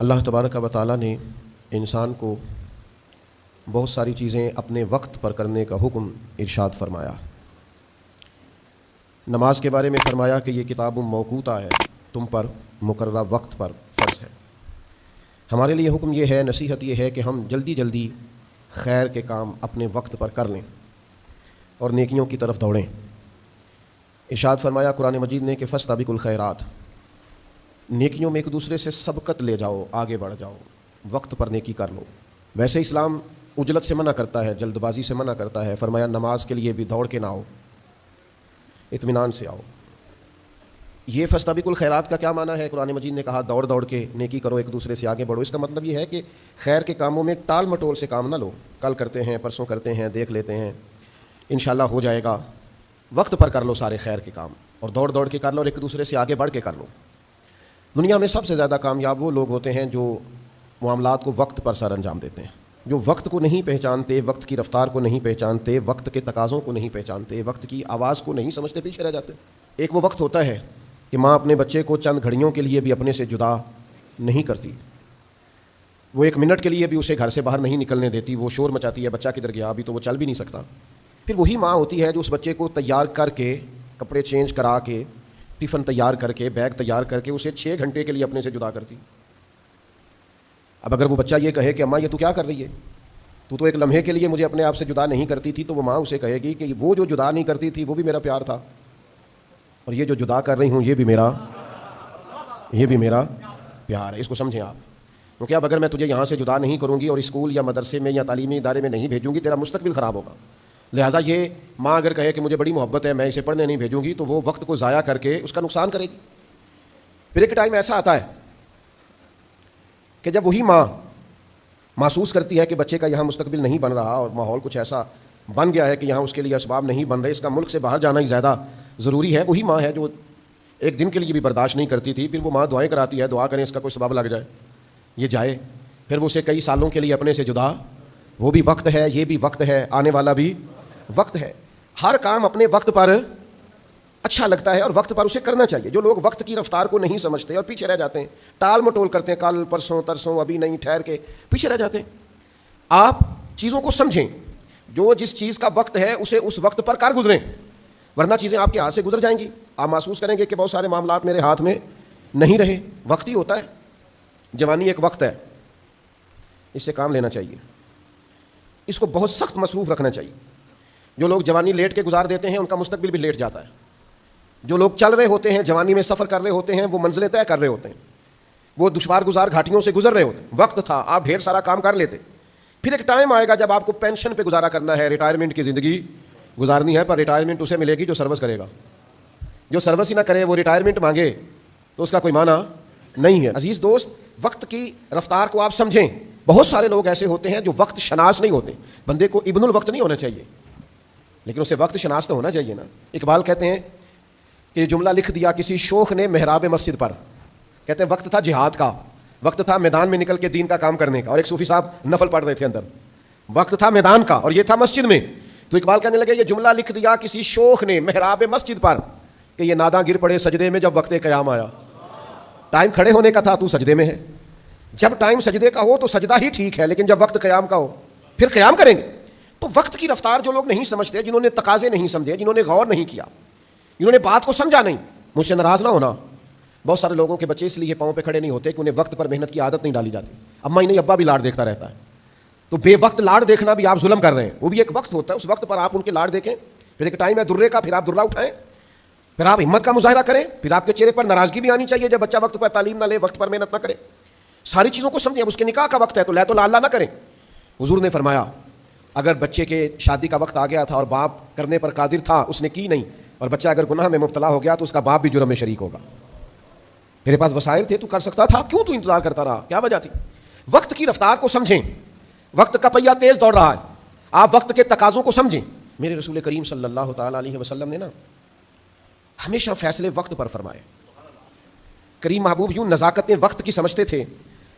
اللہ تبارک و تعالیٰ نے انسان کو بہت ساری چیزیں اپنے وقت پر کرنے کا حکم ارشاد فرمایا۔ نماز کے بارے میں فرمایا کہ یہ کتاب موقوتہ ہے، تم پر مقررہ وقت پر فرض ہے۔ ہمارے لیے حکم یہ ہے، نصیحت یہ ہے کہ ہم جلدی جلدی خیر کے کام اپنے وقت پر کر لیں اور نیکیوں کی طرف دوڑیں۔ ارشاد فرمایا قرآن مجید نے کہ فاستبقوا الخیرات، نیکیوں میں ایک دوسرے سے سبقت لے جاؤ، آگے بڑھ جاؤ، وقت پر نیکی کر لو۔ ویسے اسلام عجلت سے منع کرتا ہے، جلد بازی سے منع کرتا ہے۔ فرمایا نماز کے لیے بھی دوڑ کے نہ آؤ، اطمینان سے آؤ۔ یہ فاستبقوا الخیرات کا کیا معنی ہے؟ قرآن مجید نے کہا دوڑ دوڑ کے نیکی کرو، ایک دوسرے سے آگے بڑھو۔ اس کا مطلب یہ ہے کہ خیر کے کاموں میں ٹال مٹول سے کام نہ لو، کل کرتے ہیں، پرسوں کرتے ہیں، دیکھ لیتے ہیں، انشاءاللہ ہو جائے گا۔ وقت پر کر لو سارے خیر کے کام، اور دوڑ دوڑ کے کر لو اور ایک دوسرے سے آگے بڑھ کے کر لو۔ دنیا میں سب سے زیادہ کامیاب وہ لوگ ہوتے ہیں جو معاملات کو وقت پر سر انجام دیتے ہیں، جو وقت کو نہیں پہچانتے، وقت کی رفتار کو نہیں پہچانتے، وقت کے تقاضوں کو نہیں پہچانتے، وقت کی آواز کو نہیں سمجھتے، پیچھے رہ جاتے۔ ایک وہ وقت ہوتا ہے کہ ماں اپنے بچے کو چند گھڑیوں کے لیے بھی اپنے سے جدا نہیں کرتی، وہ ایک منٹ کے لیے بھی اسے گھر سے باہر نہیں نکلنے دیتی، وہ شور مچاتی ہے بچہ کدھر گیا، ابھی تو وہ چل بھی نہیں سکتا۔ پھر وہی ماں ہوتی ہے جو اس بچے کو تیار کر کے، کپڑے چینج کرا کے، ٹفن تیار کر کے، بیگ تیار کر کے اسے 6 گھنٹے کے لیے اپنے سے جدا کرتی۔ اب اگر وہ بچہ یہ کہے کہ اماں یہ تو کیا کر رہی ہے، تو ایک لمحے کے لیے مجھے اپنے آپ سے جدا نہیں کرتی تھی، تو وہ ماں اسے کہے گی کہ وہ جو جدا نہیں کرتی تھی وہ بھی میرا پیار تھا، اور یہ جو جدا کر رہی ہوں یہ بھی میرا پیار ہے۔ اس کو سمجھیں آپ، کیونکہ اب اگر میں تجھے یہاں سے جدا نہیں کروں گی اور اسکول یا مدرسے میں یا تعلیمی ادارے میں نہیں بھیجوں گی، تیرا مستقبل خراب ہوگا۔ لہذا یہ ماں اگر کہے کہ مجھے بڑی محبت ہے، میں اسے پڑھنے نہیں بھیجوں گی، تو وہ وقت کو ضائع کر کے اس کا نقصان کرے گی۔ پھر ایک ٹائم ایسا آتا ہے کہ جب وہی ماں محسوس کرتی ہے کہ بچے کا یہاں مستقبل نہیں بن رہا اور ماحول کچھ ایسا بن گیا ہے کہ یہاں اس کے لیے اسباب نہیں بن رہے، اس کا ملک سے باہر جانا ہی زیادہ ضروری ہے، وہی ماں ہے جو ایک دن کے لیے بھی برداشت نہیں کرتی تھی۔ پھر وہ ماں دعائیں کراتی ہے، دعا کریں اس کا کوئی سبب لگ جائے، یہ جائے۔ پھر وہ اسے کئی سالوں کے لیے اپنے سے جدا، وہ بھی وقت ہے، یہ بھی وقت ہے، آنے والا بھی وقت ہے۔ ہر کام اپنے وقت پر اچھا لگتا ہے اور وقت پر اسے کرنا چاہیے۔ جو لوگ وقت کی رفتار کو نہیں سمجھتے اور پیچھے رہ جاتے ہیں، ٹال مٹول کرتے ہیں، کل پرسوں ترسوں، ابھی نہیں، ٹھہر کے، پیچھے رہ جاتے ہیں۔ آپ چیزوں کو سمجھیں، جو جس چیز کا وقت ہے اسے اس وقت پر کر گزریں، ورنہ چیزیں آپ کے ہاتھ سے گزر جائیں گی۔ آپ محسوس کریں گے کہ بہت سارے معاملات میرے ہاتھ میں نہیں رہے۔ وقت ہی ہوتا ہے، جوانی ایک وقت ہے، اس سے کام لینا چاہیے، اس کو بہت سخت مصروف رکھنا چاہیے۔ جو لوگ جوانی لیٹ کے گزار دیتے ہیں ان کا مستقبل بھی لیٹ جاتا ہے۔ جو لوگ چل رہے ہوتے ہیں، جوانی میں سفر کر رہے ہوتے ہیں، وہ منزلیں طے کر رہے ہوتے ہیں، وہ دشوار گزار گھاٹیوں سے گزر رہے ہوتے ہیں۔ وقت تھا، آپ ڈھیر سارا کام کر لیتے۔ پھر ایک ٹائم آئے گا جب آپ کو پینشن پہ گزارا کرنا ہے، ریٹائرمنٹ کی زندگی گزارنی ہے، پر ریٹائرمنٹ اسے ملے گی جو سروس کرے گا۔ جو سروس ہی نہ کرے وہ ریٹائرمنٹ مانگے تو اس کا کوئی معنی نہیں ہے۔ عزیز دوست، وقت کی رفتار کو آپ سمجھیں۔ بہت سارے لوگ ایسے ہوتے ہیں جو وقت شناس نہیں ہوتے۔ بندے کو ابن الوقت نہیں ہونا چاہیے، لیکن اسے وقت شناس تو ہونا چاہیے نا۔ اقبال کہتے ہیں کہ یہ جملہ لکھ دیا کسی شوخ نے محراب مسجد پر، کہتے ہیں وقت تھا جہاد کا، وقت تھا میدان میں نکل کے دین کا کام کرنے کا، اور ایک صوفی صاحب نفل پڑھ رہے تھے اندر، وقت تھا میدان کا اور یہ تھا مسجد میں۔ تو اقبال کہنے لگے یہ جملہ لکھ دیا کسی شوخ نے محراب مسجد پر کہ یہ ناداں گر پڑے سجدے میں جب وقت قیام آیا۔ ٹائم کھڑے ہونے کا تھا، تو سجدے میں ہے۔ جب ٹائم سجدے کا ہو تو سجدہ ہی ٹھیک ہے، لیکن جب وقت قیام کا ہو پھر قیام کریں گے۔ تو وقت کی رفتار جو لوگ نہیں سمجھتے، جنہوں نے تقاضے نہیں سمجھے، جنہوں نے غور نہیں کیا، جنہوں نے بات کو سمجھا نہیں، مجھ سے ناراض نہ ہونا، بہت سارے لوگوں کے بچے اس لیے پاؤں پہ کھڑے نہیں ہوتے کہ انہیں وقت پر محنت کی عادت نہیں ڈالی جاتی۔ اماں ہی نہیں ابا بھی لاڑ دیکھتا رہتا ہے، تو بے وقت لاڑ دیکھنا بھی آپ ظلم کر رہے ہیں۔ وہ بھی ایک وقت ہوتا ہے، اس وقت پر آپ ان کے لاڑ دیکھیں۔ پھر ایک ٹائم ہے درے کا، پھر آپ درہ اٹھائیں، پھر آپ ہمت کا مظاہرہ کریں، پھر آپ کے چہرے پر ناراضگی بھی آنی چاہیے جب بچہ وقت پر تعلیم نہ لے، وقت پر محنت نہ کرے۔ ساری چیزوں کو سمجھیں۔ اب اس کے نکاح کا وقت ہے تو لا نہ کریں۔ حضور نے فرمایا اگر بچے کے شادی کا وقت آ گیا تھا اور باپ کرنے پر قادر تھا، اس نے کی نہیں، اور بچہ اگر گناہ میں مبتلا ہو گیا تو اس کا باپ بھی جرم میں شریک ہوگا۔ میرے پاس وسائل تھے، تو کر سکتا تھا، کیوں تو انتظار کرتا رہا، کیا وجہ تھی؟ وقت کی رفتار کو سمجھیں۔ وقت کا پہیہ تیز دوڑ رہا ہے، آپ وقت کے تقاضوں کو سمجھیں۔ میرے رسول کریم صلی اللہ تعالیٰ علیہ وسلم نے ہمیشہ فیصلے وقت پر فرمائے۔ کریم محبوب یوں نزاکتیں وقت کی سمجھتے تھے،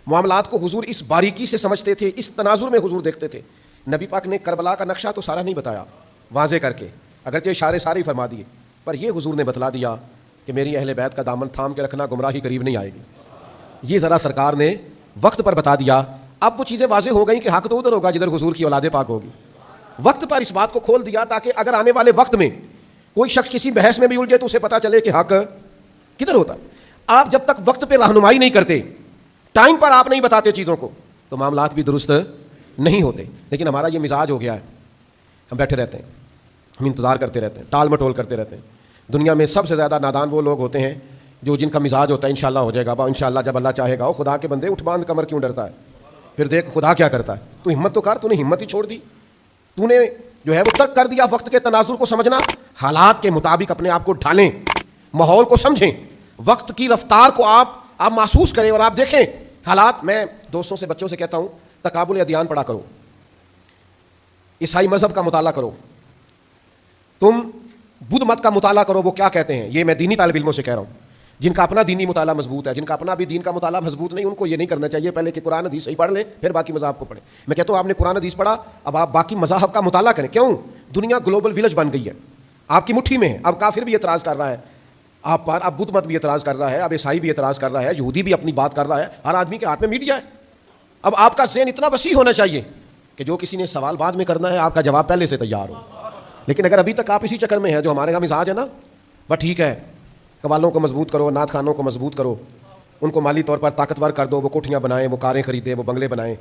معاملات کو حضور اس باریکی سے سمجھتے تھے، اس تناظر میں حضور دیکھتے تھے۔ نبی پاک نے کربلا کا نقشہ تو سارا نہیں بتایا واضح کر کے، اگرچہ اشارے سارے فرما دیے، پر یہ حضور نے بتلا دیا کہ میری اہل بیت کا دامن تھام کے رکھنا، گمراہی قریب نہیں آئے گی۔ یہ ذرا سرکار نے وقت پر بتا دیا، اب وہ چیزیں واضح ہو گئیں کہ حق تو ادھر ہوگا جدھر حضور کی اولاد پاک ہوگی. وقت پر اس بات کو کھول دیا تاکہ اگر آنے والے وقت میں کوئی شخص کسی بحث میں بھی الجھے تو اسے پتا چلے کہ حق کدھر ہوتا ہے. آپ جب تک وقت پہ رہنمائی نہیں کرتے، ٹائم پر آپ نہیں بتاتے چیزوں کو، تو معاملات بھی درست نہیں ہوتے. لیکن ہمارا یہ مزاج ہو گیا ہے، ہم بیٹھے رہتے ہیں، ہم انتظار کرتے رہتے ہیں، ٹال مٹول کرتے رہتے ہیں. دنیا میں سب سے زیادہ نادان وہ لوگ ہوتے ہیں جو جن کا مزاج ہوتا ہے انشاءاللہ ہو جائے گا، انشاءاللہ جب اللہ چاہے گا. خدا کے بندے اٹھ باندھ کمر کیوں ڈرتا ہے؟ پھر دیکھ خدا کیا کرتا ہے. تو ہمت تو کر، تو نے ہمت ہی چھوڑ دی، تو نے جو ہے وہ ترک کر دیا وقت کے تناظر کو سمجھنا. حالات کے مطابق اپنے آپ کو ڈھالیں، ماحول کو سمجھیں، وقت کی رفتار کو آپ محسوس کریں اور آپ دیکھیں حالات. میں دوستوں سے بچوں سے کہتا ہوں تقابل ادیان پڑھا کرو، عیسائی مذہب کا مطالعہ کرو، تم بدھ مت کا مطالعہ کرو وہ کیا کہتے ہیں. یہ میں دینی طالب علموں سے کہہ رہا ہوں جن کا اپنا دینی مطالعہ مضبوط ہے. جن کا اپنا بھی دین کا مطالعہ مضبوط نہیں، ان کو یہ نہیں کرنا چاہیے پہلے کہ قرآن حدیث صحیح پڑھ لیں پھر باقی مذاہب کو پڑھیں. میں کہتا ہوں آپ نے قرآن حدیث پڑھا، اب آپ باقی مذاہب کا مطالعہ کریں. کیوں؟ دنیا گلوبل ولیج بن گئی ہے، آپ کی مٹھی میں ہے. اب کافر بھی اعتراض کر رہا ہے آپ پر، اب بدھ مت بھی اعتراض کر رہا ہے، اب عیسائی بھی اعتراض کر رہا ہے، یہودی بھی اپنی بات کر رہا ہے. ہر آدمی کے ہاتھ میں میڈیا ہے. اب آپ کا ذہن اتنا وسیع ہونا چاہیے کہ جو کسی نے سوال بعد میں کرنا ہے آپ کا جواب پہلے سے تیار ہو. لیکن اگر ابھی تک آپ اسی چکر میں ہیں جو ہمارے یہاں مزاج ہے نا، بس ٹھیک ہے قوالوں کو مضبوط کرو، نعت خانوں کو مضبوط کرو، ان کو مالی طور پر طاقتور کر دو، وہ کوٹھیاں بنائیں، وہ کاریں خریدیں، وہ بنگلے بنائیں.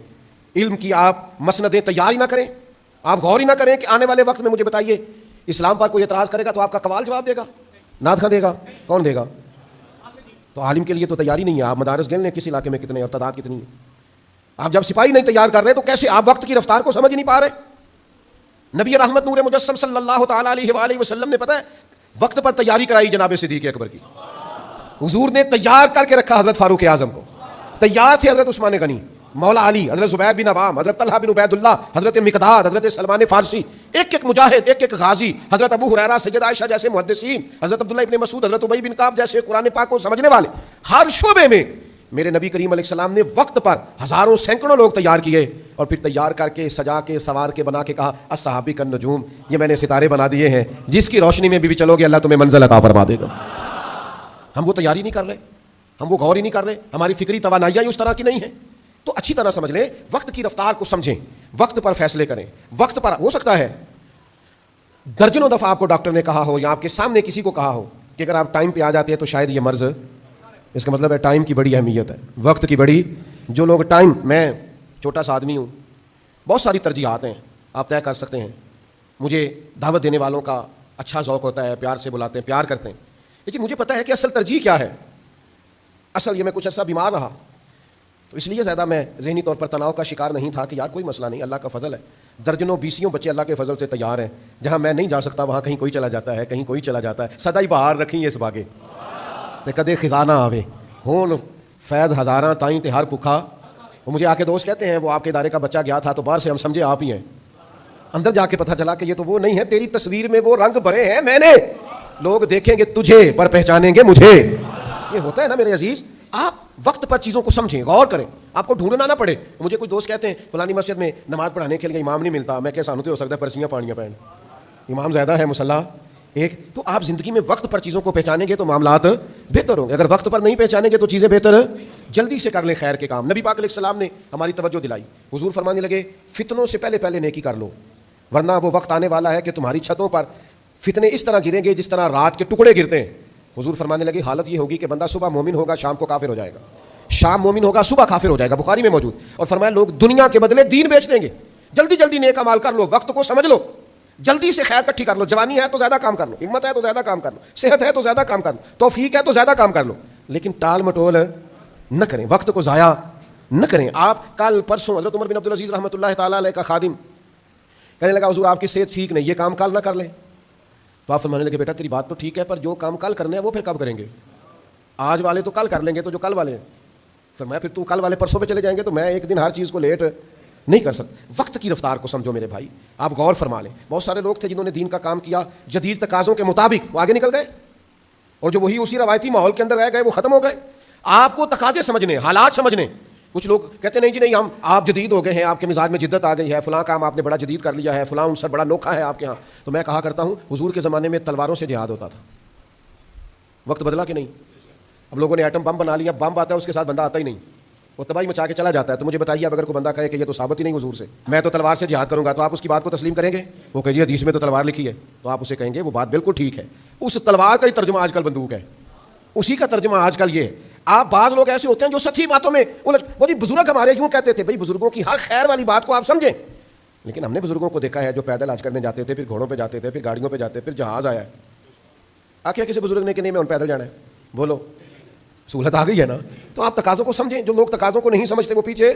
علم کی آپ مسندیں تیار ہی نہ کریں، آپ غور ہی نہ کریں کہ آنے والے وقت میں مجھے بتائیے اسلام پر کوئی اعتراض کرے گا تو آپ کا قوال جواب دے گا، نعت خاں دے گا، کون دے گا؟ تو عالم کے لیے تو تیاری نہیں ہے. آپ مدارس گن لیں کس علاقے میں کتنے اور تعداد کتنی ہے. آپ جب سپاہی نہیں تیار کر رہے تو کیسے آپ وقت کی رفتار کو سمجھ نہیں پا رہے؟ نبی رحمت نور مجسم صلی اللہ تعالیٰ علیہ وآلہ وسلم نے پتہ ہے وقت پر تیاری کرائی جناب صدیق اکبر کی. حضور نے تیار کر کے رکھا حضرت فاروق اعظم کو، تیار تھے حضرت عثمان غنی، مولا علی، حضرت زبیر بن عوام، حضرت طلحہ بن عبید اللہ، حضرت مقداد، حضرت سلمان فارسی، ایک ایک مجاہد، ایک ایک غازی، حضرت ابو ہریرہ، سیدہ عائشہ جیسے محدثین، حضرت عبداللہ ابن مسعود، حضرت ابی بن کعب جیسے قرآن پاک کو سمجھنے والے. ہر شعبے میں میرے نبی کریم علیہ السلام نے وقت پر ہزاروں سینکڑوں لوگ تیار کیے اور پھر تیار کر کے سجا کے سوار کے بنا کے کہا الصحابی کالنجوم، یہ میں نے ستارے بنا دیے ہیں جس کی روشنی میں بھی چلو گے اللہ تمہیں منزل عطا فرما دے گا. ہم وہ تیاری نہیں کر رہے، ہم وہ غور ہی نہیں کر رہے، ہماری فکری توانائیاں اس طرح کی نہیں ہیں. تو اچھی طرح سمجھ لیں، وقت کی رفتار کو سمجھیں، وقت پر فیصلے کریں. وقت پر ہو سکتا ہے درجنوں دفعہ آپ کو ڈاکٹر نے کہا ہو یا آپ کے سامنے کسی کو کہا ہو کہ اگر آپ ٹائم پہ آ جاتے ہیں تو شاید یہ مرض، اس کا مطلب ہے ٹائم کی بڑی اہمیت ہے، وقت کی بڑی. جو لوگ ٹائم، میں چھوٹا سا آدمی ہوں، بہت ساری ترجیحات ہیں آپ طے کر سکتے ہیں. مجھے دعوت دینے والوں کا اچھا ذوق ہوتا ہے، پیار سے بلاتے ہیں، پیار کرتے ہیں، لیکن مجھے پتہ ہے کہ اصل ترجیح کیا ہے. اصل یہ میں کچھ عرصہ بیمار رہا تو اس لیے زیادہ میں ذہنی طور پر تناؤ کا شکار نہیں تھا کہ یار کوئی مسئلہ نہیں، اللہ کا فضل ہے. درجنوں بیسیوں بچے اللہ کے فضل سے تیار ہیں، جہاں میں نہیں جا سکتا وہاں کہیں کوئی چلا جاتا ہے، کہیں کوئی چلا جاتا ہے. سدا ہی بہار رکھیں اس باغے تے کدے خزانہ آوے ہون فیض ہزاراں تائیں تے ہر بھکھا. وہ مجھے آ کے دوست کہتے ہیں وہ آپ کے ادارے کا بچہ گیا تھا تو باہر سے ہم سمجھے آپ ہی ہیں، اندر جا کے پتہ چلا کہ یہ تو وہ نہیں ہے، تیری تصویر میں وہ رنگ بھرے ہیں میں نے. لوگ دیکھیں گے تجھے پر پہچانیں گے مجھے. یہ ہوتا ہے نا میرے عزیز. آپ وقت پر چیزوں کو سمجھیں، غور کریں، آپ کو ڈھونڈنا نہ پڑے. مجھے کچھ دوست کہتے ہیں فلانی مسجد میں نماز پڑھانے کے لیے امام نہیں ملتا. میں کہ سانو تو ہو سکتا ہے پرچیاں پانیاں پہن، امام زیادہ ہے مسلح ایک. تو آپ زندگی میں وقت پر چیزوں کو پہچانیں گے تو معاملات بہتر ہوں گے. اگر وقت پر نہیں پہچانیں گے تو چیزیں بہتر جلدی سے کر لیں خیر کے کام. نبی پاک علیہ السلام نے ہماری توجہ دلائی. حضور فرمانے لگے فتنوں سے پہلے پہلے نیکی کر لو ورنہ وہ وقت آنے والا ہے کہ تمہاری چھتوں پر فتنے اس طرح گریں گے جس طرح رات کے ٹکڑے گرتے ہیں. حضور فرمانے لگے حالت یہ ہوگی کہ بندہ صبح مومن ہوگا شام کو کافر ہو جائے گا، شام مومن ہوگا صبح کافر ہو جائے گا. بخاری میں موجود. اور فرمایا لوگ دنیا کے بدلے دین بیچ دیں گے. جلدی جلدی نیک اعمال کر لو، وقت کو سمجھ لو، جلدی سے خیر کٹھی کر لو. جوانی ہے تو زیادہ کام کر لو، ہمت ہے تو زیادہ کام کر لو، صحت ہے تو زیادہ کام کر لو، توفیق ہے تو زیادہ کام کر لو، لیکن ٹال مٹول نہ کریں، وقت کو ضائع نہ کریں. آپ کل پرسوں حضرت عمر بن عبدالعزیز رحمۃ اللہ تعالیٰ علیہ کا خادم کہنے لگا حضور آپ کی صحت ٹھیک نہیں، یہ کام کل نہ کر لیں. تو آپ فرمانے لگے بیٹا تیری بات تو ٹھیک ہے پر جو کام کل کرنے ہیں وہ پھر کب کریں گے؟ آج والے تو کل کر لیں گے، تو جو کل والے ہیں. فرمایا پھر تو کل والے پرسوں پہ چلے جائیں گے تو میں ایک دن ہر چیز کو لیٹ نہیں کر سکتا. وقت کی رفتار کو سمجھو میرے بھائی، آپ غور فرما لیں. بہت سارے لوگ تھے جنہوں نے دین کا کام کیا جدید تقاضوں کے مطابق، وہ آگے نکل گئے، اور جو وہی اسی روایتی ماحول کے اندر رہ گئے وہ ختم ہو گئے. آپ کو تقاضے سمجھنے، حالات سمجھنے. کچھ لوگ کہتے نہیں جی نہیں ہم آپ جدید ہو گئے ہیں، آپ کے مزاج میں جدت آ گئی ہے، فلاں کام آپ نے بڑا جدید کر لیا ہے، فلاں عنصر بڑا نوکھا ہے آپ کے ہاں. تو میں کہا کرتا ہوں حضور کے زمانے میں تلواروں سے جہاد ہوتا تھا. وقت بدلا کہ نہیں؟ اب لوگوں نے ایٹم بم بنا لیا، بم آتا ہے اس کے ساتھ بندہ آتا ہی نہیں. وہ تباہی مچا کے چلا جاتا ہے. تو مجھے بتائیے اب اگر کوئی بندہ کہے کہ یہ تو ثابت ہی نہیں حضور سے, میں تو تلوار سے جہاد کروں گا, تو آپ اس کی بات کو تسلیم کریں گے؟ وہ کہیے حدیث میں تو تلوار لکھی ہے, تو آپ اسے کہیں گے وہ بات بالکل ٹھیک ہے, اس تلوار کا ہی ترجمہ آج کل بندوق ہے, اسی کا ترجمہ آج کل یہ ہے. آپ بعض لوگ ایسے ہوتے ہیں جو سچی باتوں میں وہ جی بزرگ ہمارے یوں کہتے تھے, بھائی بزرگوں کی ہر خیر والی بات کو آپ سمجھیں, لیکن ہم نے بزرگوں کو دیکھا ہے جو پیدل حج کرنے جاتے تھے, پھر گھوڑوں پہ جاتے تھے, پھر گاڑیوں پہ جاتے, پھر جہاز آیا ہے. آخر کسی بزرگ نے کہ نہیں میں ان پیدل جانا ہے, بولو سہولت آ گئی ہے نا. تو آپ تقاضوں کو سمجھیں, جو لوگ تقاضوں کو نہیں سمجھتے وہ پیچھے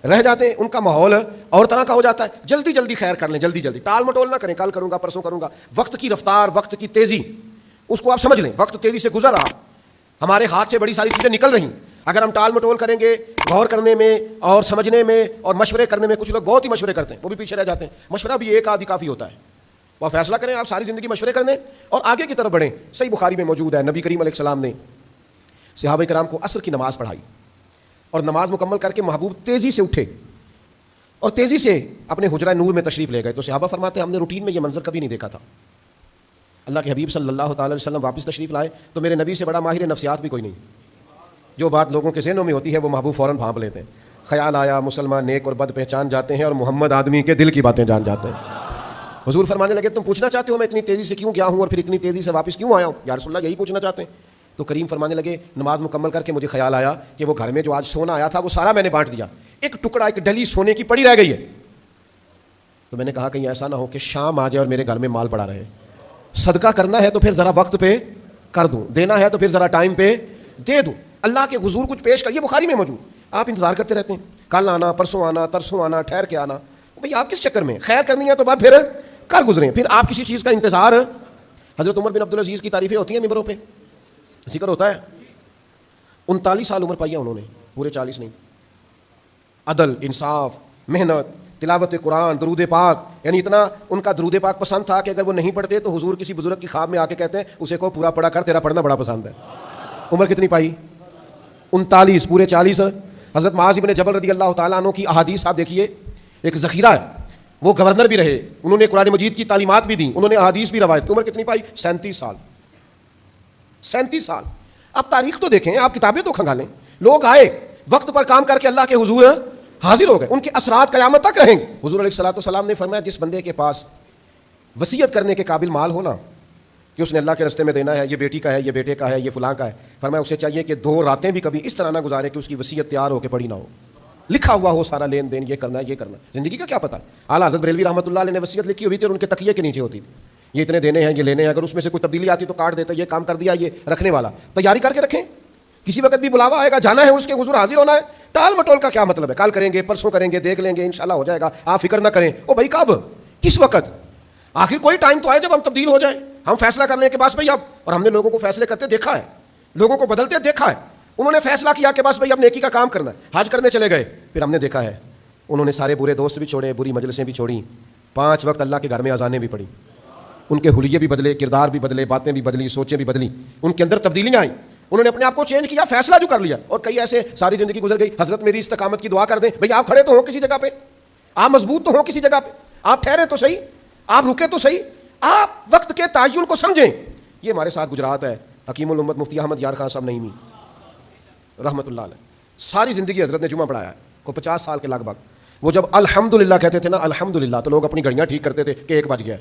رہ جاتے ہیں, ان کا ماحول اور طرح کا ہو جاتا ہے. جلدی جلدی خیر کر لیں, جلدی جلدی ٹال مٹول نہ کریں, کل کروں گا پرسوں کروں گا. وقت کی رفتار, وقت کی تیزی, اس کو آپ سمجھ لیں. وقت تیزی سے گزر رہا, ہمارے ہاتھ سے بڑی ساری چیزیں نکل رہی. اگر ہم ٹال مٹول کریں گے غور کرنے میں اور سمجھنے میں اور مشورے کرنے میں, کچھ لوگ بہت ہی مشورے کرتے ہیں, وہ بھی پیچھے رہ جاتے ہیں. مشورہ بھی ایک آدھی کافی ہوتا ہے, وہ فیصلہ کریں, آپ ساری زندگی مشورے کرنے اور آگے کی طرف بڑھیں. صحیح بخاری میں موجود ہے, نبی کریم علیہ السلام نے صحابہ کرام کو عصر کی نماز پڑھائی, اور نماز مکمل کر کے محبوب تیزی سے اٹھے اور تیزی سے اپنے حجرہ نور میں تشریف لے گئے. تو صحابہ فرماتے ہیں ہم نے روٹین میں یہ منظر کبھی نہیں دیکھا تھا. اللہ کے حبیب صلی اللہ تعالی علیہ وسلم واپس تشریف لائے تو میرے نبی سے بڑا ماہر نفسیات بھی کوئی نہیں. جو بات لوگوں کے ذہنوں میں ہوتی ہے وہ محبوب فوراً بھانپ لیتے ہیں. خیال آیا مسلمان نیک اور بد پہچان جاتے ہیں, اور محمد آدمی کے دل کی باتیں جان جاتے ہیں. حضور فرمانے لگے تم پوچھنا چاہتے ہو میں اتنی تیزی سے کیوں گیا ہوں اور پھر اتنی تیزی سے واپس کیوں آیا ہوں؟ یا رسول اللہ یہی پوچھنا چاہتے ہیں؟ تو کریم فرمانے لگے نماز مکمل کر کے مجھے خیال آیا کہ وہ گھر میں جو آج سونا آیا تھا وہ سارا میں نے بانٹ دیا, ایک ٹکڑا ایک ڈلی سونے کی پڑی رہ گئی ہے. تو میں نے کہا کہیں ایسا نہ ہو کہ شام آ جائے اور میرے گھر میں مال پڑا رہے. صدقہ کرنا ہے تو پھر ذرا وقت پہ کر دوں, دینا ہے تو پھر ذرا ٹائم پہ دے دوں, اللہ کے حضور کچھ پیش کر. یہ بخاری میں موجود. آپ انتظار کرتے رہتے ہیں, کل آنا, پرسوں آنا, ترسوں آنا, ٹھہر کے آنا. بھئی آپ کس چکر میں, خیر کرنی ہے تو بعد پھر کر گزریں, پھر آپ کسی چیز کا انتظار. حضرت عمر بن عبدالعزیز کی تعریفیں ہوتی ہیں ممبروں پہ, ذکر ہوتا ہے. 39 سال عمر پائی ہے انہوں نے, پورے 40 نہیں. عدل, انصاف, محنت, تلاوت قرآن, درود پاک, یعنی اتنا ان کا درود پاک پسند تھا کہ اگر وہ نہیں پڑھتے تو حضور کسی بزرگ کی خواب میں آ کے کہتے ہیں اسے کو پورا پڑھا کر, تیرا پڑھنا بڑا پسند ہے. عمر کتنی پائی؟ 39, پورے 40. حضرت معاذ بن جبل رضی اللہ تعالیٰ عنہ کی احادیث آپ دیکھیے, ایک ذخیرہ ہے. وہ گورنر بھی رہے, انہوں نے قرآن مجید کی تعلیمات بھی دیں, انہوں نے احادیث بھی روایت کی. عمر کتنی پائی؟ 37 سال. 37 سال. آپ تاریخ تو دیکھیں, آپ کتابیں تو کھنگالیں. لوگ آئے وقت پر کام کر کے اللہ کے حضور حاضر ہو گئے, ان کے اثرات قیامت تک رہیں گے. حضور علیہ الصلوۃ والسلام نے فرمایا جس بندے کے پاس وصیت کرنے کے قابل مال ہونا کہ اس نے اللہ کے راستے میں دینا ہے, یہ بیٹی کا ہے, یہ بیٹے کا ہے, یہ فلاں کا ہے, فرمایا اسے چاہیے کہ 2 راتیں بھی کبھی اس طرح نہ گزارے کہ اس کی وصیت تیار ہو کے پڑی نہ ہو, لکھا ہوا ہو سارا لین دین, یہ کرنا ہے, یہ کرنا. زندگی کا کیا پتہ. اعلیٰ حضرت بریلوی رحمۃ اللہ علیہ نے وصیت لکھی ہوئی تھی اور ان کے تکیے کے نیچے ہوتی تھی, یہ اتنے دینے ہیں, یہ لینے ہیں, اگر اس میں سے کوئی تبدیلی آتی تو کاٹ دیتا, یہ کام کر دیا, یہ رکھنے والا. تیاری کر کے رکھیں, کسی وقت بھی بلاوا آئے گا, جانا ہے اس کے حضور حاضر ہونا ہے. ٹال مٹول کا کیا مطلب ہے, کل کریں گے, پرسوں کریں گے, دیکھ لیں گے, انشاءاللہ ہو جائے گا, آپ فکر نہ کریں. او بھائی کب, کس وقت؟ آخر کوئی ٹائم تو آئے جب ہم تبدیل ہو جائیں, ہم فیصلہ کرنے کے بعد بھائی اب, اور ہم نے لوگوں کو فیصلے کرتے دیکھا ہے, لوگوں کو بدلتے دیکھا ہے. انہوں نے فیصلہ کیا کہ بس بھائی اب نیکی کا کام کرنا ہے, حج کرنے چلے گئے, پھر ہم نے دیکھا ہے انہوں نے سارے برے دوست بھی چھوڑے, بری مجلسیں بھی چھوڑیں, 5 وقت اللہ کے گھر میں اذانیں بھی پڑھی, ان کے حلیے بھی بدلے, کردار بھی بدلے, باتیں بھی بدلی, سوچیں بھی بدلی, ان کے اندر تبدیلیاں آئیں, انہوں نے اپنے آپ کو چینج کیا, فیصلہ جو کر لیا. اور کئی ایسے ساری زندگی گزر گئی, حضرت میری استقامت کی دعا کر دیں. بھئی آپ کھڑے تو ہوں کسی جگہ پہ, آپ مضبوط تو ہوں کسی جگہ پہ, آپ ٹھہرے تو صحیح, آپ رکے تو صحیح, آپ وقت کے تعین کو سمجھیں. یہ ہمارے ساتھ گجرات ہے. حکیم الامت مفتی احمد یار خان صاحب نعیمی رحمۃ اللہ علیہ, ساری زندگی حضرت نے جمعہ پڑھایا ہے, کو 50 سال کے لگ بھگ. وہ جب الحمدللہ کہتے تھے نا, الحمدللہ, تو لوگ اپنی گھڑیاں ٹھیک کرتے تھے کہ 1 بج گیا,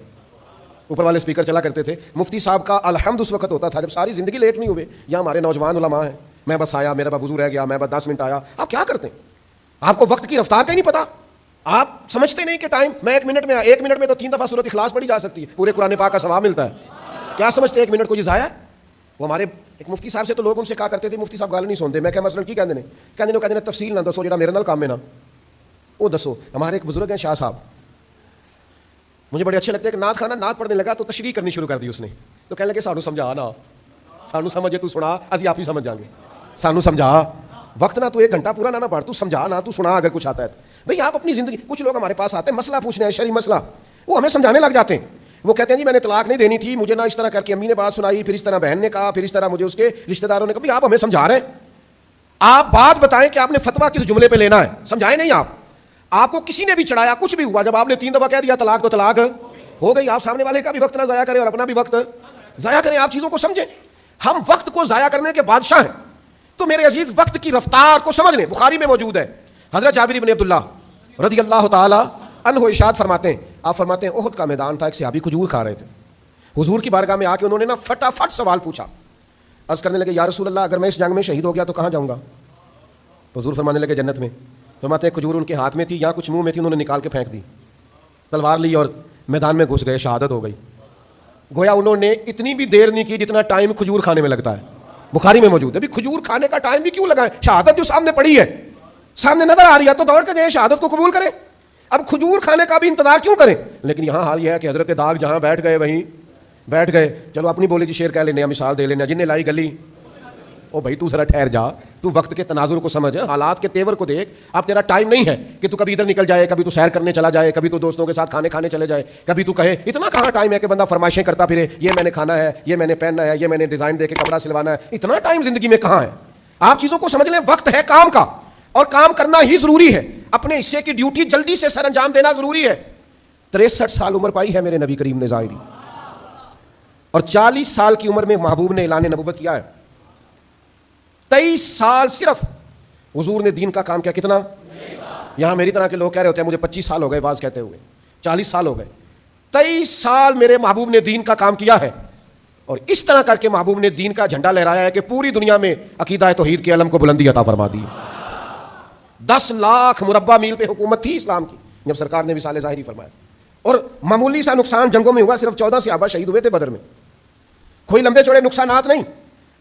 اوپر والے اسپیکر چلا کرتے تھے. مفتی صاحب کا الحمد اس وقت ہوتا تھا جب ساری زندگی لیٹ نہیں ہوئے. یا ہمارے نوجوان علماء ہیں, میں بس آیا, میرا وضو رہ گیا, میں بس 10 منٹ آیا. آپ کیا کرتے ہیں, آپ کو وقت کی رفتار کا ہی نہیں پتا, آپ سمجھتے نہیں کہ ٹائم, میں 1 منٹ میں آیا, 1 منٹ میں تو 3 دفعہ سورۃ اخلاص پڑھی جا سکتی ہے, پورے قرآن پاک کا ثواب ملتا ہے. کیا سمجھتے ہیں 1 منٹ کو یہ ضائع ہے؟ وہ ہمارے ایک مفتی صاحب سے تو لوگ ان سے کہا کرتے تھے مفتی صاحب گل نہیں سنتے. میں کیا مثلاً کی کہتے تفصیل نہ دسو, جہاں میرے نال کام ہے نا وہ دسو. ہمارے ایک بزرگ ہیں شاہ صاحب, مجھے بڑے اچھے لگتے ہیں کہ نعت خانہ نعت پڑھنے لگا تو تشریح کرنی شروع کر دی اس نے. تو کہنے لگے سانو سمجھا نا, سانو سمجھے تو سنا, اسی آپ ہی سمجھ جائیں گے, سانو سمجھا. وقت نہ تو 1 گھنٹہ پورا نہ پڑھ, تو سمجھا نہ, تو سنا اگر کچھ آتا ہے تو. بھئی آپ اپنی زندگی, کچھ لوگ ہمارے پاس آتے ہیں مسئلہ پوچھنے ہیں, شرعی مسئلہ, وہ ہمیں سمجھانے لگ جاتے ہیں. وہ کہتے ہیں جی میں نے طلاق نہیں دینی تھی, مجھے نہ اس طرح کر کے امی نے بات سنائی, پھر اس طرح بہن نے کہا, پھر اس طرح مجھے اس کے رشتہ داروں نے کہا. بھئی آپ ہمیں سمجھا رہے ہیں, آپ بات بتائیں کہ آپ نے فتویٰ کس جملے پہ لینا ہے, سمجھائیں نہیں. آپ کو کسی نے بھی چڑھایا, کچھ بھی ہوا, جب آپ نے 3 دفعہ کہہ دیا طلاق تو طلاق ہو گئی. آپ سامنے والے کا بھی وقت نہ ضائع کریں اور اپنا بھی وقت ضائع کریں. آپ چیزوں کو سمجھیں. ہم وقت کو ضائع کرنے کے بادشاہ ہیں. تو میرے عزیز وقت کی رفتار کو سمجھ لیں. بخاری میں موجود ہے, حضرت جابر بن عبداللہ رضی اللہ تعالی عنہ ارشاد فرماتے ہیں, آپ فرماتے ہیں احد کا میدان تھا, ایک صحابی کھجور کھا رہے تھے. حضور کی بارگاہ میں آ کے انہوں نے نا فٹافٹ سوال پوچھا. عرض کرنے لگے یا رسول اللہ اگر میں اس جنگ میں شہید ہو گیا تو کہاں جاؤں گا؟ حضور فرمانے لگے جنت میں. فرماتے ہیں کھجور ان کے ہاتھ میں تھی, یہاں کچھ منہ میں تھی, انہوں نے نکال کے پھینک دی, تلوار لی اور میدان میں گھس گئے, شہادت ہو گئی. گویا انہوں نے اتنی بھی دیر نہیں کی جتنا ٹائم کھجور کھانے میں لگتا ہے. بخاری میں موجود ہے. ابھی کھجور کھانے کا ٹائم بھی کیوں لگائیں؟ شہادت جو سامنے پڑی ہے, سامنے نظر آ رہی ہے, تو دوڑ کے جائیں شہادت کو قبول کریں. اب کھجور کھانے کا بھی انتظار کیوں کریں؟ لیکن یہاں حال یہ ہے کہ حضرت داغ جہاں بیٹھ گئے وہیں بیٹھ گئے. چلو اپنی بولی جی شعر کہہ لینے, مثال دے لینے, جن نے لائی گلی او بھائی تو ذرا ٹھہر جا, تو وقت کے تناظر کو سمجھ, حالات کے تیور کو دیکھ. اب تیرا ٹائم نہیں ہے کہ تو کبھی ادھر نکل جائے, کبھی تو سیر کرنے چلا جائے, کبھی تو دوستوں کے ساتھ کھانے چلے جائے, کبھی تو کہے. اتنا کہاں ٹائم ہے کہ بندہ فرمائشیں کرتا پھرے, یہ میں نے کھانا ہے, یہ میں نے پہننا ہے, یہ میں نے ڈیزائن دے کے کپڑا سلوانا ہے. اتنا ٹائم زندگی میں کہاں ہے؟ آپ چیزوں کو سمجھ لیں. وقت ہے کام کا, اور کام کرنا ہی ضروری ہے. اپنے حصے کی ڈیوٹی جلدی سے سر انجام دینا ضروری ہے. 63 سال عمر پائی ہے میرے نبی کریم نے ظاہری, اور 40 سال کی عمر میں محبوب نے اعلان نبوت کیا ہے. 23 سال صرف حضور نے دین کا کام کیا. کتنا؟ یہاں میری طرح کے لوگ کہہ رہے ہوتے ہیں مجھے 25 سال ہو گئے واز کہتے ہوئے, 40 سال ہو گئے. 23 سال میرے محبوب نے دین کا کام کیا ہے, اور اس طرح کر کے محبوب نے دین کا جھنڈا لہرایا ہے کہ پوری دنیا میں عقیدہ توحید کے علم کو بلندی عطا فرما دی. 10 لاکھ مربع میل پہ حکومت تھی اسلام کی جب سرکار نے وصال ظاہری فرمایا, اور معمولی سا نقصان جنگوں میں ہوا. صرف 14 صحابہ شہید ہوئے تھے بدر میں, کوئی لمبے چوڑے نقصانات نہیں.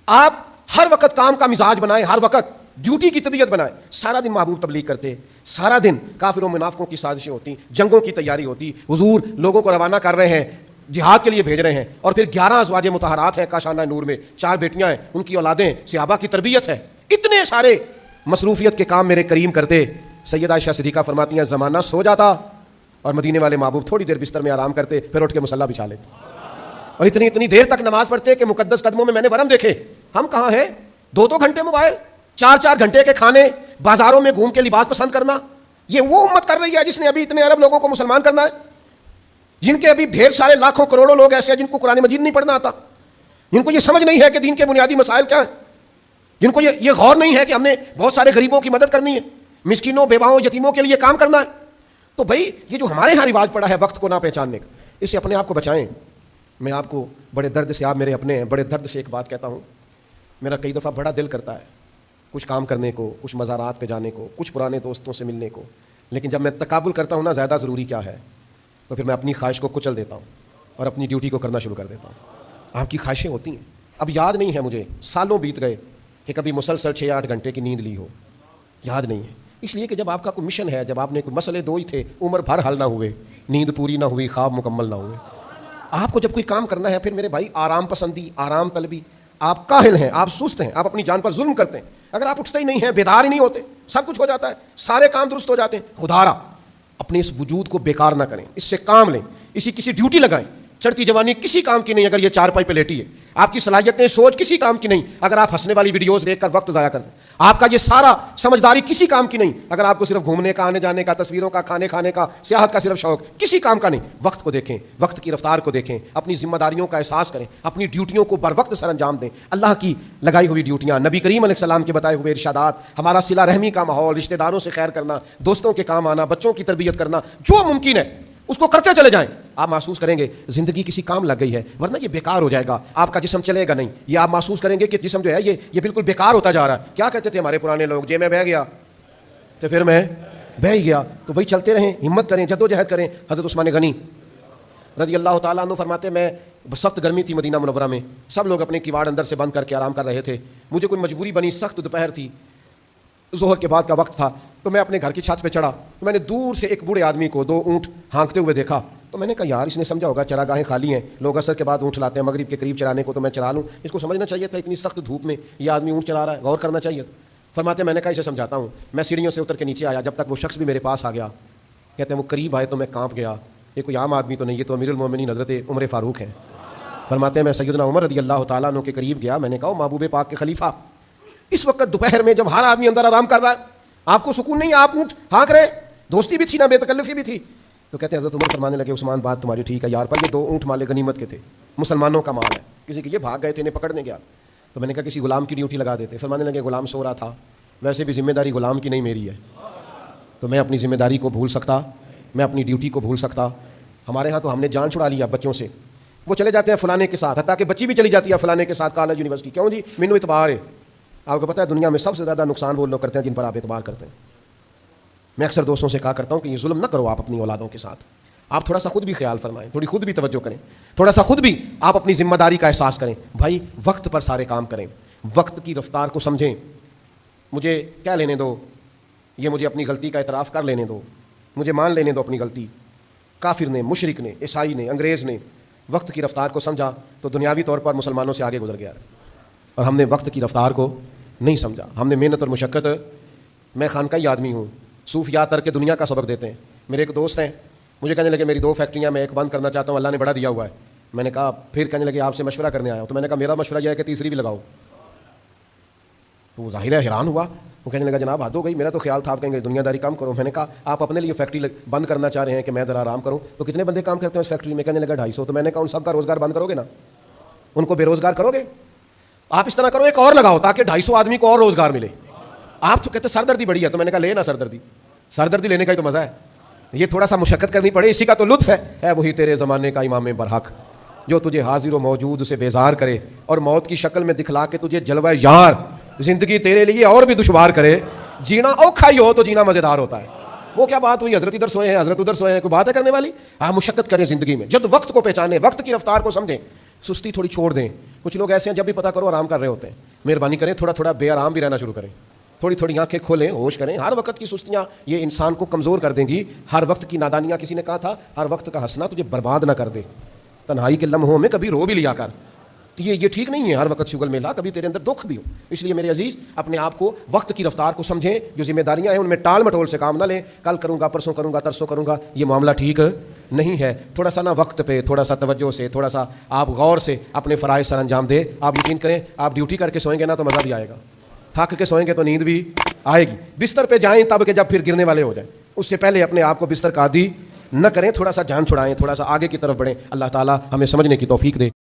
آپ ہر وقت کام کا مزاج بنائیں, ہر وقت ڈیوٹی کی طبیعت بنائیں. سارا دن محبوب تبلیغ کرتے, سارا دن کافروں منافقوں کی سازشیں ہوتی, جنگوں کی تیاری ہوتی. حضور لوگوں کو روانہ کر رہے ہیں, جہاد کے لیے بھیج رہے ہیں, اور پھر 11 ازواج مطہرات ہیں کاشانہ نور میں, 4 بیٹیاں ہیں, ان کی اولادیں, صحابہ کی تربیت ہے. اتنے سارے مصروفیت کے کام میرے کریم کرتے. سیدہ عائشہ صدیقہ فرماتی ہیں زمانہ سو جاتا اور مدینے والے محبوب تھوڑی دیر بستر میں آرام کرتے, پھر اٹھ کے مصلی بچھا لیتے, اور اتنی دیر تک نماز پڑھتے کہ مقدس قدموں میں نے ورم دیکھے. ہم کہاں ہیں؟ 2 گھنٹے موبائل, 4 گھنٹے کے کھانے, بازاروں میں گھوم کے لباس پسند کرنا. یہ وہ امت کر رہی ہے جس نے ابھی اتنے ارب لوگوں کو مسلمان کرنا ہے, جن کے ابھی ڈھیر سارے لاکھوں کروڑوں لوگ ایسے ہیں جن کو قرآن مجید نہیں پڑھنا آتا, جن کو یہ سمجھ نہیں ہے کہ دین کے بنیادی مسائل کیا ہیں, جن کو یہ غور نہیں ہے کہ ہم نے بہت سارے غریبوں کی مدد کرنی ہے, مسکینوں, بیواؤں, یتیموں کے لیے کام کرنا ہے. تو بھائی یہ جو ہمارے یہاں رواج پڑا ہے وقت کو نہ پہچاننے کا, اس سے اپنے آپ کو بچائیں. میں آپ کو بڑے درد سے, آپ میرے اپنے ہیں, بڑے درد سے ایک بات کہتا ہوں. میرا کئی دفعہ بڑا دل کرتا ہے کچھ کام کرنے کو, کچھ مزارات پہ جانے کو, کچھ پرانے دوستوں سے ملنے کو, لیکن جب میں تقابل کرتا ہوں نا زیادہ ضروری کیا ہے, تو پھر میں اپنی خواہش کو کچل دیتا ہوں اور اپنی ڈیوٹی کو کرنا شروع کر دیتا ہوں. آپ کی خواہشیں ہوتی ہیں. اب یاد نہیں ہے مجھے, سالوں بیت گئے کہ کبھی مسلسل 6-8 گھنٹے کی نیند لی ہو, یاد نہیں ہے. اس لیے کہ جب آپ کا کوئی مشن ہے, جب آپ نے کوئی مسئلے 2 ہی تھے, عمر بھر حل نہ ہوئے, نیند پوری نہ ہوئی, خواب مکمل نہ ہوئے. آپ کو جب کوئی کام کرنا ہے پھر میرے بھائی آرام پسندی, آرام طلبی, آپ کاہل ہیں, آپ سست ہیں, آپ اپنی جان پر ظلم کرتے ہیں. اگر آپ اٹھتے ہی نہیں ہیں, بیدار ہی نہیں ہوتے, سب کچھ ہو جاتا ہے, سارے کام درست ہو جاتے ہیں. خدا را اپنے اس وجود کو بیکار نہ کریں, اس سے کام لیں, کسی ڈیوٹی لگائیں. چڑھتی جوانی کسی کام کی نہیں اگر یہ 4 پائی پہ لیٹی ہے. آپ کی صلاحیتیں, سوچ کسی کام کی نہیں اگر آپ ہنسنے والی ویڈیوز دیکھ کر وقت ضائع کرتے ہیں. آپ کا یہ سارا سمجھداری کسی کام کی نہیں اگر آپ کو صرف گھومنے کا, آنے جانے کا, تصویروں کا, کھانے کا, سیاحت کا صرف شوق, کسی کام کا نہیں. وقت کو دیکھیں, وقت کی رفتار کو دیکھیں, اپنی ذمہ داریوں کا احساس کریں, اپنی ڈیوٹیوں کو بر وقت سر انجام دیں. اللہ کی لگائی ہوئی ڈیوٹیاں, نبی کریم علیہ السلام کے بتائے ہوئے ارشادات, ہمارا صلہ رحمی کا ماحول, رشتہ داروں سے خیر کرنا, دوستوں کے کام آنا, بچوں کی تربیت کرنا, جو ممکن ہے اس کو کرتے چلے جائیں. آپ محسوس کریں گے زندگی کسی کام لگ گئی ہے, ورنہ یہ بیکار ہو جائے گا, آپ کا جسم چلے گا نہیں. یہ آپ محسوس کریں گے کہ جسم جو ہے یہ بالکل بیکار ہوتا جا رہا ہے. کیا کہتے تھے ہمارے پرانے لوگ, جے میں بہ گیا تو پھر میں بہ ہی گیا. تو بھائی چلتے رہیں, ہمت کریں, جدوجہد کریں. حضرت عثمان غنی رضی اللہ تعالیٰ عنہ فرماتے میں سخت گرمی تھی مدینہ منورہ میں, سب لوگ اپنے کیواڑ اندر سے بند کر کے آرام کر رہے تھے. مجھے کوئی مجبوری بنی, سخت دوپہر تھی, ظہر کے بعد کا وقت تھا, تو میں اپنے گھر کی چھت پہ چڑھا. تو میں نے دور سے ایک بوڑھے آدمی کو 2 اونٹ ہانکتے ہوئے دیکھا. تو میں نے کہا یار اس نے سمجھا ہوگا چراگاہیں خالی ہیں, لوگ عصر کے بعد اونٹ لاتے ہیں مغرب کے قریب چرانے کو, تو میں چرا لوں. اس کو سمجھنا چاہیے تھا اتنی سخت دھوپ میں یہ آدمی اونٹ چرا رہا ہے, غور کرنا چاہیے. فرماتے میں نے کہا اسے سمجھاتا ہوں. میں سیڑھیوں سے اتر کے نیچے آیا, جب تک وہ شخص بھی میرے پاس آ گیا. کہتے ہیں وہ قریب آئے تو میں کانپ گیا, یہ کوئی عام آدمی تو نہیں, یہ تو امیر المومنین حضرت عمر فاروق ہیں. فرماتے ہیں میں سیدنا عمر رضی اللہ تعالیٰ عنہ کے قریب گیا. میں نے کہا محبوب پاک کے خلیفہ, اس وقت دوپہر میں جب ہر آدمی اندر آرام کر رہا ہے, آپ کو سکون نہیں ہے, آپ اونٹ ہانک رہے. دوستی بھی تھی نا, بے تکلفی بھی تھی. تو کہتے ہیں حضرت عمر فرمانے لگے عثمان بات تمہاری ٹھیک ہے یار, پر یہ 2 اونٹ مال غنیمت کے تھے, مسلمانوں کا مال ہے, کسی کے یہ بھاگ گئے تھے, انہیں پکڑنے گیا. تو میں نے کہا کسی غلام کی ڈیوٹی لگا دیتے. فرمانے لگے غلام سو رہا تھا, ویسے بھی ذمہ داری غلام کی نہیں میری ہے, تو میں اپنی ذمہ داری کو بھول سکتا, میں اپنی ڈیوٹی کو بھول سکتا. ہمارے ہاں تو ہم نے جان چھڑا لیا بچوں سے, وہ چلے جاتے ہیں فلانے کے ساتھ, حتیٰ کہ بچی بھی چلی جاتی ہے فلانے کے ساتھ کالج یونیورسٹی. کیوں جی؟ مینو اعتبار ہے. آپ کو پتہ ہے دنیا میں سب سے زیادہ نقصان وہ لوگ کرتے ہیں جن پر آپ اعتبار کرتے ہیں. میں اکثر دوستوں سے کہا کرتا ہوں کہ یہ ظلم نہ کرو آپ اپنی اولادوں کے ساتھ. آپ تھوڑا سا خود بھی خیال فرمائیں, تھوڑی خود بھی توجہ کریں, تھوڑا سا خود بھی آپ اپنی ذمہ داری کا احساس کریں. بھائی وقت پر سارے کام کریں, وقت کی رفتار کو سمجھیں. مجھے کیا لینے دو, یہ مجھے اپنی غلطی کا اعتراف کر لینے دو, مجھے مان لینے دو اپنی غلطی. کافر نے, مشرک نے, عیسائی نے, انگریز نے وقت کی رفتار کو سمجھا تو دنیاوی طور پر مسلمانوں سے آگے گزر گیا, اور ہم نے وقت کی رفتار کو نہیں سمجھا. ہم نے محنت اور مشقت, میں خانقاہی آدمی ہوں, صوفیات ترک دنیا کا سبق دیتے ہیں. میرے ایک دوست ہیں, مجھے کہنے لگے میری 2 فیکٹریاں میں ایک بند کرنا چاہتا ہوں, اللہ نے بڑا دیا ہوا ہے. میں نے کہا, پھر کہنے لگے آپ سے مشورہ کرنے آیا ہوں. تو میں نے کہا میرا مشورہ یہ ہے کہ تیسری بھی لگاؤ. تو وہ ظاہر ہے حیران ہوا, وہ کہنے لگا جناب حد ہو گئی, میرا تو خیال تھا آپ کہیں گے دنیا داری کام کرو. میں نے کہا آپ اپنے لیے فیکٹری بند کرنا چاہ رہے ہیں کہ میں ذرا آرام کروں, تو کتنے بندے کام کرتے ہیں اس فیکٹری میں؟ کہنے لگا 250. تو میں نے کہا ان سب کا روزگار بند کرو گے نا, ان کو بے روزگار کرو گے؟ آپ اس طرح کرو ایک اور لگاؤ تاکہ 250 آدمی کو اور روزگار ملے. آپ تو کہتے سردردی بڑی ہے, تو میں نے کہا لے نا سردردی لینے کا ہی تو مزہ ہے. یہ تھوڑا سا مشقت کرنی پڑے, اسی کا تو لطف ہے وہی تیرے زمانے کا امام برحق جو تجھے حاضر و موجود سے بیزار کرے اور موت کی شکل میں دکھلا کے تجھے جلوہ یار زندگی تیرے لیے اور بھی دشوار کرے. جینا اوکھا ہی ہو تو جینا مزیدار ہوتا ہے. وہ کیا بات ہوئی, حضرت ادھر سوئے ہیں حضرت ادھر سوئے ہیں, کوئی بات ہے کرنے والی؟ آپ مشقت کریں زندگی میں, جب وقت کو پہچانیں, وقت کی رفتار کو سمجھیں, سستی تھوڑی چھوڑ دیں. کچھ لوگ ایسے ہیں جب بھی پتہ کرو آرام کر رہے ہوتے ہیں. مہربانی کریں تھوڑا تھوڑا بے آرام بھی رہنا شروع کریں, تھوڑی تھوڑی آنکھیں کھولیں, ہوش کریں. ہر وقت کی سستیاں یہ انسان کو کمزور کر دیں گی. ہر وقت کی نادانیاں, کسی نے کہا تھا ہر وقت کا ہنسنا تجھے برباد نہ کر دے, تنہائی کے لمحوں میں کبھی رو بھی لیا کر. یہ ٹھیک نہیں ہے ہر وقت شغل میں لا, کبھی تیرے اندر دکھ بھی ہو. اس لیے میرے عزیز اپنے آپ کو وقت کی رفتار کو سمجھیں, جو ذمہ داریاں ہیں ان میں ٹال مٹول سے کام نہ لیں. کل کروں گا, پرسوں کروں گا, ترسوں کروں گا, یہ معاملہ ٹھیک نہیں ہے. تھوڑا سا نا وقت پہ, تھوڑا سا توجہ سے, تھوڑا سا آپ غور سے اپنے فرائض سر انجام دیں. آپ یقین کریں آپ ڈیوٹی کر کے سوئیں گے نا تو مزہ بھی آئے گا, تھک کے سوئیں گے تو نیند بھی آئے گی. بستر پہ جائیں تب کہ جب پھر گرنے والے ہو جائیں, اس سے پہلے اپنے آپ کو بستر کا عادی نہ کریں. تھوڑا سا جان چھڑائیں, تھوڑا سا آگے کی طرف بڑھیں. اللہ تعالیٰ ہمیں سمجھنے کی توفیق دے.